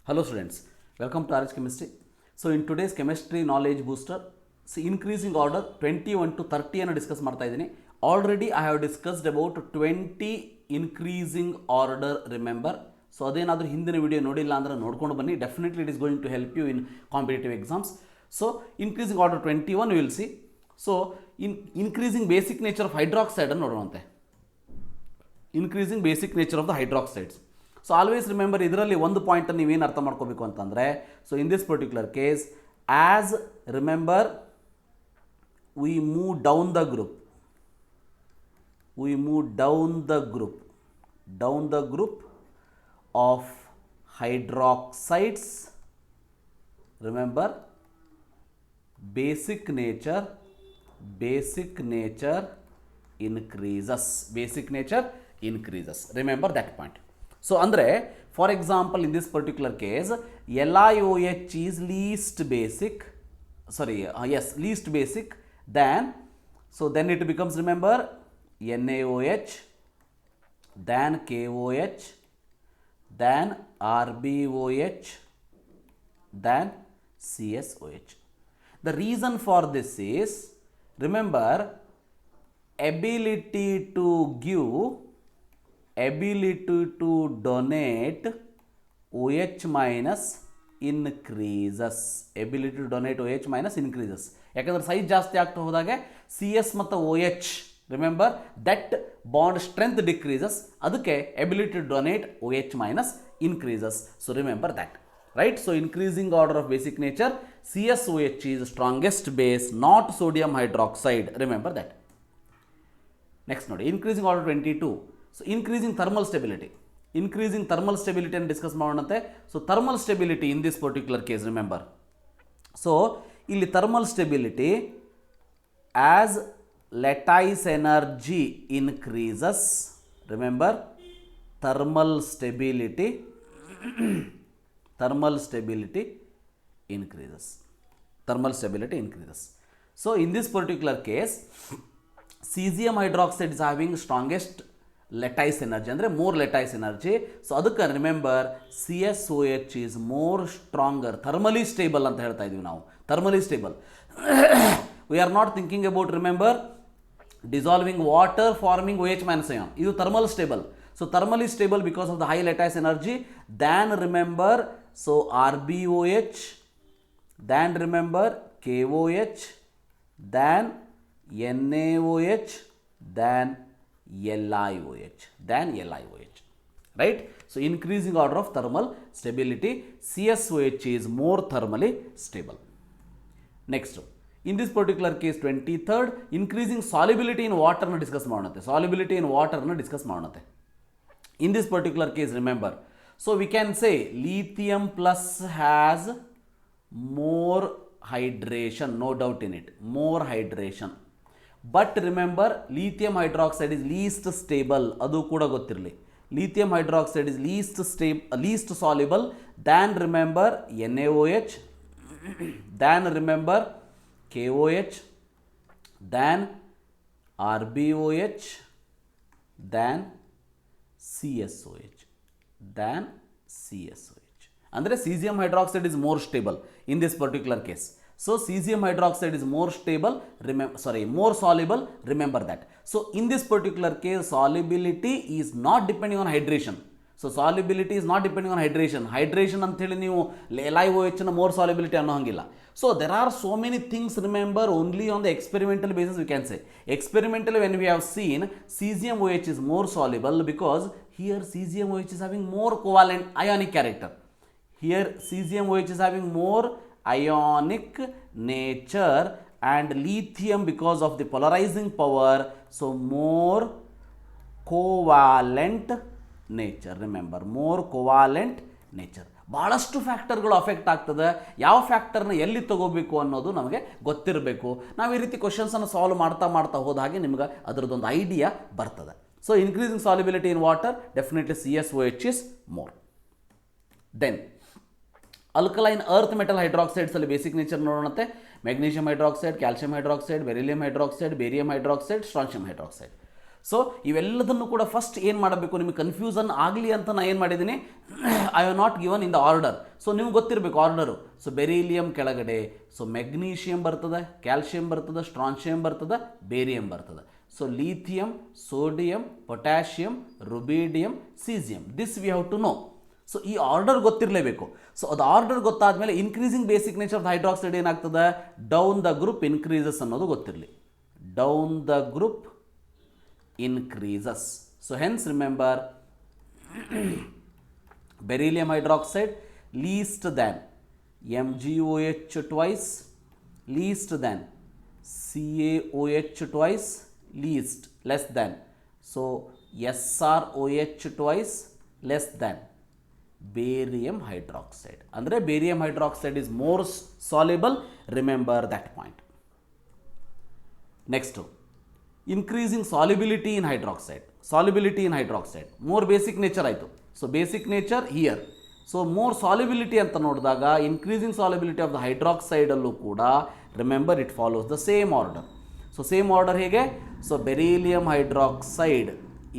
Hello students, welcome to RH Chemistry. So in today's chemistry knowledge booster, see increasing order 21 to 30 ಅನ್ನು discuss ಮಾಡ್ತಾ ಇದ್ದೀನಿ. Already I have discussed about 20 increasing order remember. So ಅದೇನಾದರೂ ಹಿಂದಿನ video ನೋಡಿಲ್ಲ ಅಂದರೆ ನೋಡ್ಕೊಂಡು ಬನ್ನಿ. Definitely it is going to help you in competitive exams. So increasing order 21 will see. So increasing basic nature of hydroxide ಅನ್ನು ನೋಡುವಂತೆ. Increasing basic nature of the hydroxides. So always remember, ಇದರಲ್ಲಿ ಒಂದು ಪಾಯಿಂಟನ್ನು ನೀವೇನು ಅರ್ಥ ಮಾಡ್ಕೋಬೇಕು ಅಂತಂದರೆ, so in this particular case as remember we move down the group of hydroxides. Remember, basic nature increases. Remember that point. So andre, for example, in this particular case LiOH is least basic, then it becomes, remember, NaOH, then KOH, then RbOH, then CSOH. The reason for this is, remember, ability to donate OH minus increases. ಯಾಕಂದರೆ size ಜಾಸ್ತಿ ಆಗ್ತಾ ಹೋದಾಗೆ CS ಮತ್ತು OH, remember that bond strength decreases. ಅದಕ್ಕೆ ability to donate OH minus increases. So remember that, right? So increasing order of basic nature, CSOH is strongest base, not sodium hydroxide. Remember that. Next ನೋಡಿ, increasing order 22. So increasing thermal ಸ್ಟೆಬಿಲಿಟಿಯನ್ನು discuss ಮಾಡೋಣಂತೆ. So thermal stability in this particular case, remember, so ಇಲ್ಲಿ thermal stability as lattice energy increases. Remember, thermal stability increases. So in this particular case, cesium hydroxide is having strongest lattice energy, ಅಂದರೆ more lattice energy. So ಅದಕ್ಕೆ remember CSOH is more stronger, thermally stable ಅಂತ ಹೇಳ್ತಾ ಇದೀವಿ ನಾವು. thermally stable. We are not thinking about, remember, dissolving water forming OH minus ion. ಇದು thermal stable. So thermally stable because of the high lattice energy. Then remember, so RbOH, then remember KOH, then NaOH, then LiOH, right? So increasing order of thermal stability, CSOH is more thermally stable. Next, in this particular case 23rd, increasing solubility in water na discuss ಮಾಡೋಣಂತೆ. In this particular case, remember, so we can say lithium plus has more hydration, no doubt in it, more hydration. But remember, lithium hydroxide is least stable. ಅದು ಕೂಡ ಗೊತ್ತಿರಲಿ. Lithium hydroxide is least soluble than, remember, NaOH, then remember KOH, then RbOH, then CSOH. ಅಂದರೆ cesium hydroxide is more stable in this particular case. So cesium hydroxide is more stable, more soluble, remember that. So in this particular case, solubility is not depending on hydration. So solubility is not depending on hydration. Hydration ಅಂತೇಳಿ ನೀವು LiOH ನ more solubility ಅನ್ನೋ ಹಂಗಿಲ್ಲ. So there are so many things, remember, only on the experimental basis we can say. Experimentally, when we have seen cesium OH is more soluble because here cesium OH is having more covalent ionic character. Here cesium OH is having more ionic nature, and lithium, because of the polarizing power, so more covalent nature. Remember, more covalent nature. ಭಾಳಷ್ಟು ಫ್ಯಾಕ್ಟರ್ಗಳು affect ಆಗ್ತದೆ. ಯಾವ ಫ್ಯಾಕ್ಟರ್ನ ಎಲ್ಲಿ ತಗೋಬೇಕು ಅನ್ನೋದು ನಮಗೆ ಗೊತ್ತಿರಬೇಕು. ನಾವು ಈ ರೀತಿ ಕ್ವಶನ್ಸನ್ನು ಸಾಲ್ವ್ ಮಾಡ್ತಾ ಹೋದ ಹಾಗೆ ನಿಮ್ಗೆ ಅದರದ್ದೊಂದು ಐಡಿಯಾ ಬರ್ತದೆ. So increasing solubility in water, definitely CSOH is more. Then alkaline earth metal hydroxides ಅಲ್ಲಿ ಬೇಸಿಕ್ ನೇಚರ್ ನೋಡೋಣಂತೆ. Magnesium hydroxide, calcium hydroxide, beryllium hydroxide, barium hydroxide, strontium hydroxide. So ಇವೆಲ್ಲದನ್ನು ಕೂಡ ಫಸ್ಟ್ ಏನು ಮಾಡಬೇಕು, ನಿಮಗೆ ಕನ್ಫ್ಯೂಸನ್ ಆಗಲಿ ಅಂತ ನಾನು ಏನು ಮಾಡಿದ್ದೀನಿ, I have not given in the order. So so ನಿಮ್ಗೆ ಗೊತ್ತಿರಬೇಕು ಆರ್ಡರು. ಸೊ ಬೆರಿಲಿಯಂ ಕೆಳಗಡೆ, ಸೊ ಮೆಗ್ನೀಷಿಯಂ ಬರ್ತದೆ, ಕ್ಯಾಲ್ಶಿಯಂ ಬರ್ತದೆ, ಸ್ಟ್ರಾನ್ಶಿಯಂ ಬರ್ತದೆ, ಬೇರಿಯಂ ಬರ್ತದೆ. So lithium, sodium, potassium, rubidium, caesium, this we have to know. So ಈ ಆರ್ಡರ್ ಗೊತ್ತಿರಲೇಬೇಕು. ಸೊ ಅದು ಆರ್ಡರ್ ಗೊತ್ತಾದಮೇಲೆ increasing basic nature of hydroxide ಏನಾಗ್ತದೆ, ಡೌನ್ ದ ಗ್ರೂಪ್ ಇನ್ಕ್ರೀಸಸ್ ಅನ್ನೋದು ಗೊತ್ತಿರಲಿ. Down the group increases. So hence remember beryllium hydroxide least than MgOH twice, least than CaOH twice, least less than, so SrOH twice, less than barium hydroxide. Andre barium hydroxide is more soluble, remember that point. Next, increasing solubility in hydroxide. Solubility in hydroxide more basic nature ಆಯಿತು. So basic nature here. So more solubility ಅಂತ ನೋಡಿದಾಗ increasing solubility of the ಹೈಡ್ರಾಕ್ಸೈಡಲ್ಲೂ ಕೂಡ remember it follows the same order. So same order ಹೇಗೆ, so beryllium hydroxide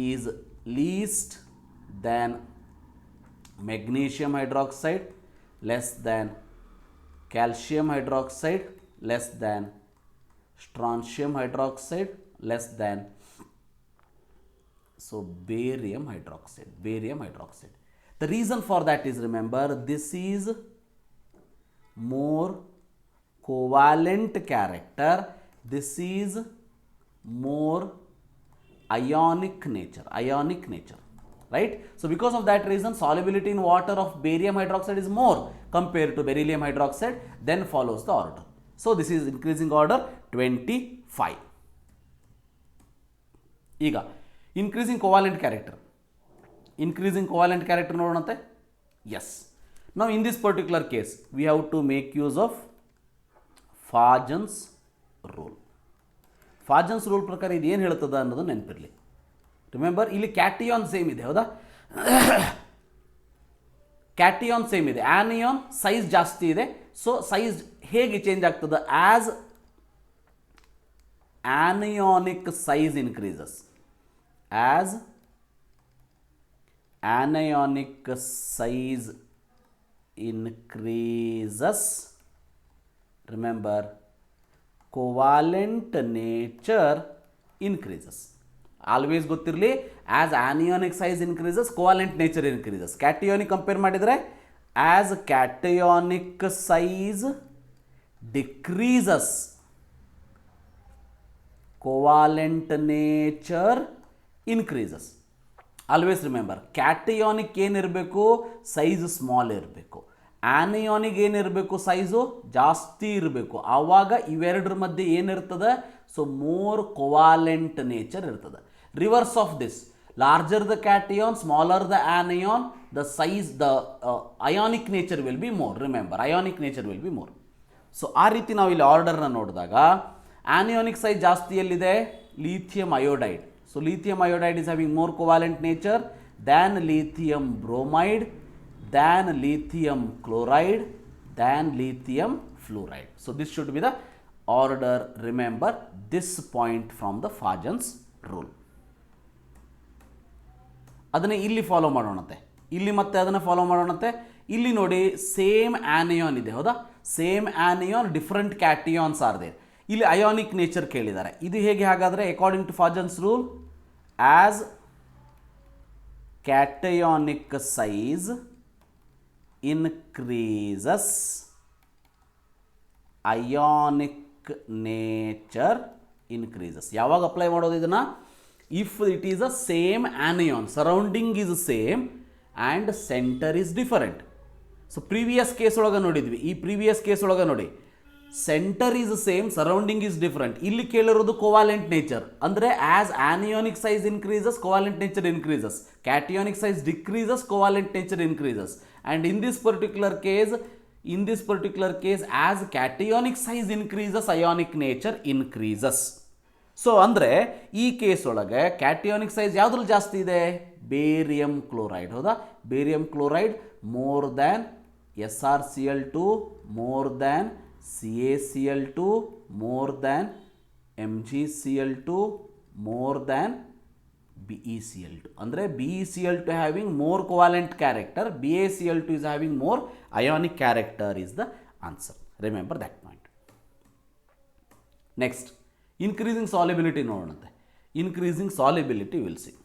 is least than magnesium hydroxide, less than calcium hydroxide, less than strontium hydroxide, less than so barium hydroxide. The reason for that is, remember, this is more covalent character, this is more ionic nature, right? So because of that reason solubility in water of barium hydroxide is more compared to beryllium hydroxide, then follows the order. So this is increasing order 25. ಈಗ increasing covalent character ನೋಡೋಣಂತೆ. Yes, ನಾವು in this particular case we have to make use of Fajans rule. Fajans rule ಪ್ರಕಾರ ಇದು ಏನು ಹೇಳ್ತದ ಅನ್ನೋದು ನೆನಪಿರಲಿ. Remember, ಇಲ್ಲಿ ಕ್ಯಾಟಿಯಾನ್ ಸೇಮ್ ಇದೆ, ಹೌದಾ? ಕ್ಯಾಟಿಯಾನ್ ಸೇಮ್ ಇದೆ, ಆನಿಯಾನ್ ಸೈಜ್ ಜಾಸ್ತಿ ಇದೆ. ಸೊ ಸೈಜ್ ಹೇಗೆ ಚೇಂಜ್ ಆಗ್ತದೆ, as anionic size increases, as anionic size increases, remember, covalent nature increases. Always ಗೊತ್ತಿರಲಿ, as anionic size increases, covalent nature increases. Cationic compare ಮಾಡಿದರೆ as cationic size decreases, covalent nature increases. Always remember, cationic ಏನಿರಬೇಕು, size small ಇರಬೇಕು. ಆನಿಯಾನಿಕ್ ಏನಿರಬೇಕು, size ಜಾಸ್ತಿ ಇರಬೇಕು. ಆವಾಗ ಇವೆರಡರ ಮಧ್ಯೆ ಏನಿರ್ತದೆ, ಸೊ ಮೋರ್ ಕೋವಾಲೆಂಟ್ ನೇಚರ್ ಇರ್ತದೆ. Reverse of this, larger the cation, smaller the anion, the size, the ionic nature will be more. Remember, ionic nature will be more. So ಆ ರೀತಿ ನಾವು ಇಲ್ಲಿ ಆರ್ಡರ್ನ ನೋಡಿದಾಗ ಆನಿಯಾನಿಕ್ ಸೈಜ್ ಜಾಸ್ತಿ ಎಲ್ಲಿದೆ, lithium iodide. So lithium iodide is having more covalent nature than lithium bromide, than lithium chloride, than lithium fluoride. So this should be the order. Remember this point from the Fajans rule. ಅದನ್ನೇ ಇಲ್ಲಿ follow ಮಾಡೋಣಂತೆ, ಇಲ್ಲಿ ಮತ್ತೆ ಅದನ್ನು follow ಮಾಡೋಣಂತೆ. ಇಲ್ಲಿ ನೋಡಿ, same anion ಇದೆ, ಹೌದಾ? Same anion, different cations are there. ಇಲ್ಲಿ ಅಯಾನಿಕ್ ನೇಚರ್ ಕೇಳಿದ್ದಾರೆ. ಇದು ಹೇಗೆ ಹಾಗಾದರೆ, according to Fajans rule, as cationic size increases, ionic nature increases. ಯಾವಾಗ ಅಪ್ಲೈ ಮಾಡೋದು ಇದನ್ನು? If it is a same anion, surrounding is same and centre is different. So previous case ಒಳಗೆ ನೋಡಿದ್ವಿ, ಈ ಪ್ರೀವಿಯಸ್ ಕೇಸ್ ಒಳಗೆ ನೋಡಿ, centre is same, surrounding is different. ಇಲ್ಲಿ ಕೇಳಿರೋದು ಕೋವಾಲೆಂಟ್ ನೇಚರ್, ಅಂದರೆ as anionic size increases, ಕೋವಾಲೆಂಟ್ nature increases. Cationic size decreases, covalent nature increases. And in this particular case as cationic size increases, ionic nature increases. So ಅಂದರೆ ಈ case ಒಳಗೆ cationic size ಯಾವುದ್ರಲ್ಲಿ ಜಾಸ್ತಿ ಇದೆ, barium chloride, ಹೌದಾ? Barium chloride more than SrCl2, more than CaCl2, more than MgCl2, more than BeCl2. ಅಂದರೆ BeCl2 having more covalent character, BaCl2 is having more ionic character is the answer. Remember that point. Next, increasing solubility ನೋಡೋಣಂತೆ. Increasing solubility we'll see.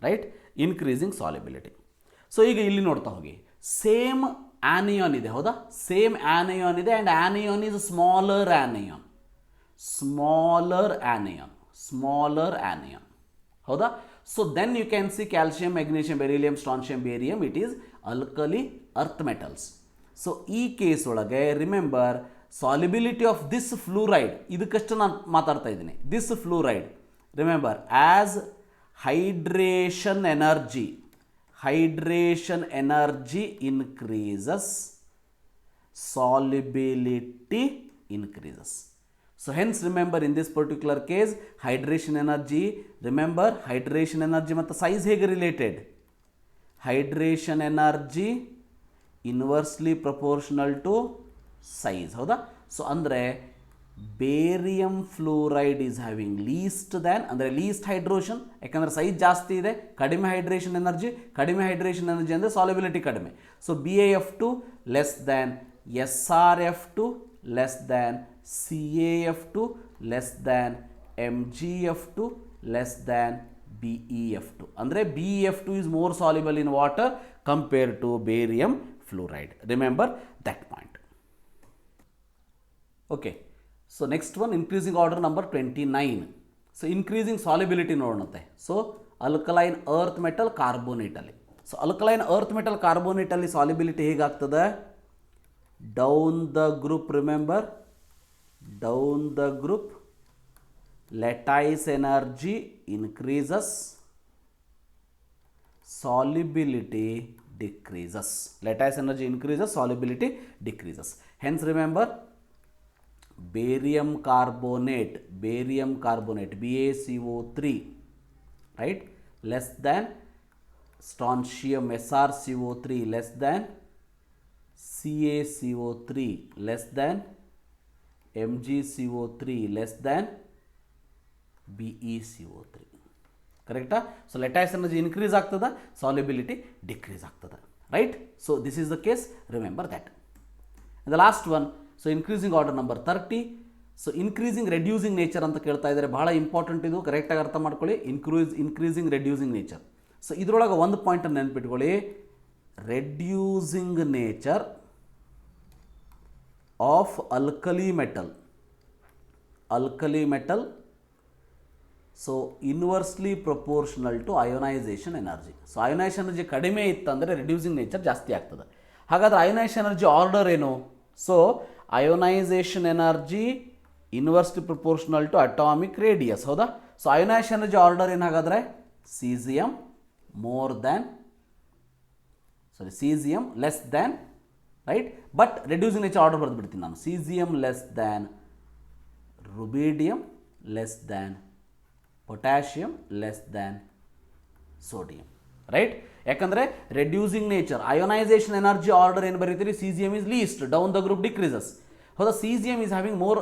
Right? Increasing solubility. So ಈಗ ಇಲ್ಲಿ ನೋಡ್ತಾ ಹೋಗಿ, same anion ಇದೆ, ಹೌದಾ? Same anion ಇದೆ and anion is smaller anion. ಹೌದಾ? So then you can see calcium, magnesium, beryllium, strontium, barium, it is alkali earth metals. So ಈ case ಒಳಗೆ remember solubility of this fluoride, ಇದಕ್ಕಷ್ಟು ನಾನು ಮಾತಾಡ್ತಾ ಇದ್ದೀನಿ. This fluoride remember as hydration energy increases, solubility increases. So hence remember in this particular case hydration energy, remember hydration energy ಮತ್ತು size ಹೇಗೆ related? Hydration energy inversely proportional to size, ಹೌದಾ? So ಅಂದರೆ barium fluoride is having least than, ಅಂದರೆ least hydration, ಯಾಕಂದರೆ size ಜಾಸ್ತಿ ಇದೆ, ಕಡಿಮೆ hydration energy ಅಂದರೆ ಸಾಲಿಬಿಲಿಟಿ ಕಡಿಮೆ. So BaF2 less than SrF2 less than CaF2 less than MgF2 less than BeF2. ಅಂದರೆ BeF2 is more soluble in water compared to barium fluoride. Remember that point. Okay. So next one, increasing order number 29. So increasing solubility ನೋಡೋಣಂತೆ. So alkaline earth metal ಕಾರ್ಬೋನೇಟಲ್ಲಿ, so alkaline earth metal ಕಾರ್ಬೋನೇಟಲ್ಲಿ solubility ಹೇಗಾಗ್ತದೆ? Down the group, remember down the group lattice energy increases, solubility decreases. Lattice energy increases, solubility decreases. Hence remember barium carbonate BaCO3, right, less than strontium SrCO3 less than CaCO3 less than MgCO3 less than BeCO3. ಕರೆಕ್ಟಾ? So ಲ್ಯಾಟೈಸ್ energy increase ಆಗ್ತದ, solubility decrease ಆಗ್ತದ, right? So this is the case, remember that. The last one, so increasing order number 30. So increasing reducing nature ಅಂತ ಕೇಳ್ತಾ ಇದ್ದಾರೆ, ಬಹಳ important ಇದು, ಕರೆಕ್ಟಾಗಿ ಅರ್ಥ ಮಾಡ್ಕೊಳ್ಳಿ. Increasing reducing nature. ಸೊ ಇದರೊಳಗೆ ಒಂದು ಪಾಯಿಂಟನ್ನು ನೆನ್ಪಿಟ್ಕೊಳ್ಳಿ, reducing nature of alkali metal so inversely proportional to ionisation energy. So ionisation energy ಕಡಿಮೆ ಇತ್ತಂದರೆ ರೆಡ್ಯೂಸಿಂಗ್ ನೇಚರ್ ಜಾಸ್ತಿ ಆಗ್ತದೆ. ಹಾಗಾದರೆ ಅಯೋನೈಸೇಷನ್ ಎನರ್ಜಿ ಆರ್ಡರ್ ಏನು? So ionisation energy inversely proportional to atomic radius, ಹೌದಾ? ಸೊ ಅಯೋನೈಸೇಷನ್ ಎನರ್ಜಿ ಆರ್ಡರ್ ಏನು ಹಾಗಾದರೆ? Caesium less than, right? But reducing nature order ಬರೆದುಬಿಡ್ತೀನಿ ನಾನು, caesium less than, rubidium less than, potassium less than sodium, right? ಯಾಕಂದರೆ reducing nature, ionisation energy order ಏನು ಬರೀತೀರಿ? Caesium is least, down the group decreases, ಹೌದಾ? Caesium is having more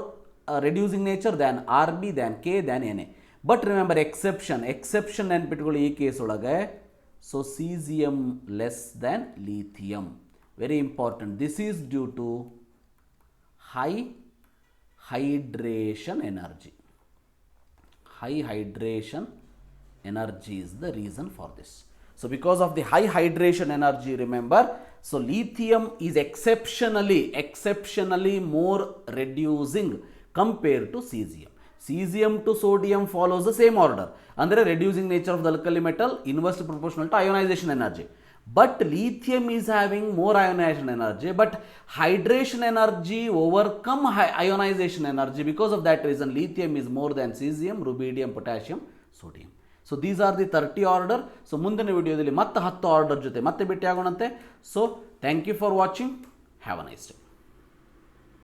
reducing nature than Rb than K than Na. But remember exception ನೆನ್ಪಿಟ್ಕೊಳ್ಳಿ ಈ case ಒಳಗೆ. So caesium less than lithium, very important. This is due to high hydration energy. High hydration energy is the reason for this. So because of the high hydration energy, remember, so lithium is exceptionally more reducing compared to cesium. Cesium to sodium follows the same order, andre reducing nature of the alkali metal inversely proportional to ionization energy. But lithium is having more ionization energy, but hydration energy overcome ionization energy. Because of that reason, lithium is more than cesium, rubidium, potassium, sodium. So these are the 30 order. So ಮುಂದಿನ ವಿಡಿಯೋದಲ್ಲಿ ಮತ್ತೆ 10 order ಜೊತೆ ಮತ್ತೆ ಭೇಟಿ ಆಗೋಣಂತೆ. So thank you for watching. Have a nice day.